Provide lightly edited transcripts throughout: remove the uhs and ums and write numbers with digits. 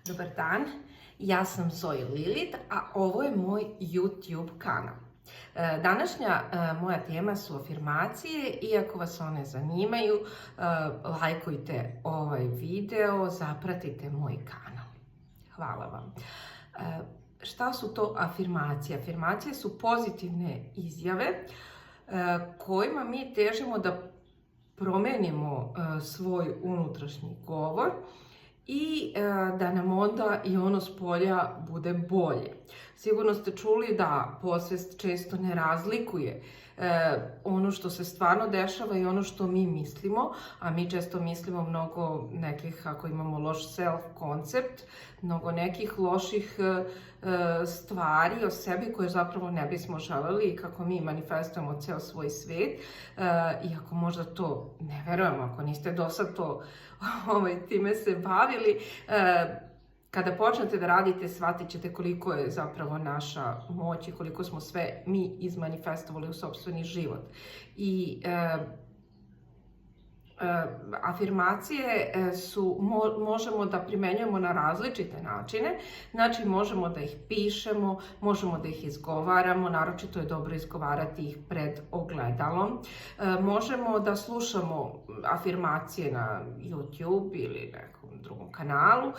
Dobar dan, ja sam Zoe Lilith, a ovo je moj YouTube kanal. Današnja moja tema su afirmacije, iako vas one zanimaju, lajkujte ovaj video, zapratite moj kanal. Hvala vam. Šta su to afirmacije? Afirmacije su pozitivne izjave kojima mi težimo da promenimo svoj unutrašnji govor i da nam onda i ono spolja bude bolje. Sigurno ste čuli da podsvest često ne razlikuje ono što se stvarno dešava i ono što mi mislimo, a mi često mislimo mnogo nekih, ako imamo loš self-koncept, mnogo nekih loših stvari o sebi koje zapravo ne bismo želeli i kako mi manifestujemo ceo svoj svet. Iako možda to ne verujem, ako niste do sad to time se bavili, kada počnete da radite, shvatit ćete koliko je zapravo naša moć i koliko smo sve mi izmanifestovali u sopstveni život. I afirmacije možemo da primenjujemo na različite načine. Znači, možemo da ih pišemo, možemo da ih izgovaramo, naročito je dobro izgovarati ih pred ogledalom. Možemo da slušamo afirmacije na YouTube ili nekom drugom kanalu.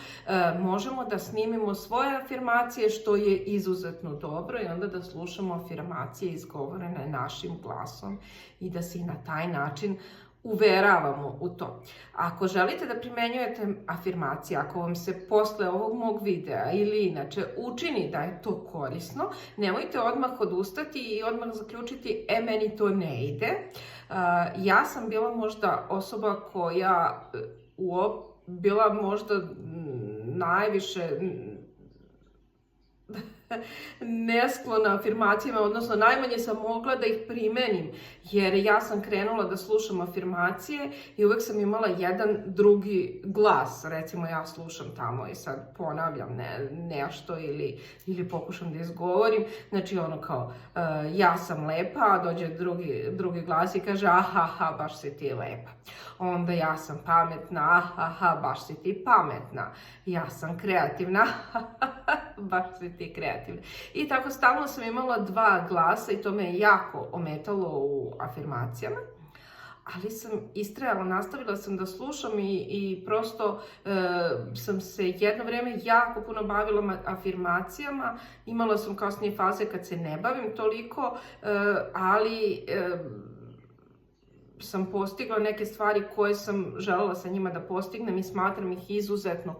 Možemo da snimimo svoje afirmacije, što je izuzetno dobro, i onda da slušamo afirmacije izgovorene našim glasom i da se i na taj način uveravamo u to. Ako želite da primenjujete afirmacije, ako vam se posle ovog mog videa ili inače učini da je to korisno, nemojte odmah odustati i odmah zaključiti, meni to ne ide. Ja sam bila možda osoba koja bila možda najviše nesklona afirmacijama, odnosno najmanje sam mogla da ih primenim, jer ja sam krenula da slušam afirmacije i uvek sam imala jedan drugi glas. Recimo, ja slušam tamo i sad ponavljam nešto ili pokušam da izgovorim. Znači, ono kao, ja sam lepa, a dođe drugi glas i kaže, aha, baš si ti lepa. Onda ja sam pametna, aha, baš si ti pametna. Ja sam kreativna, baš si ti kreativna. I tako stalno sam imala dva glasa i to me je jako ometalo u afirmacijama. Ali sam istrajala, nastavila sam da slušam i prosto sam se jedno vreme jako puno bavila afirmacijama. Imala sam kasnije faze kad se ne bavim toliko, ali sam postigla neke stvari koje sam želela sa njima da postignem i smatram ih izuzetno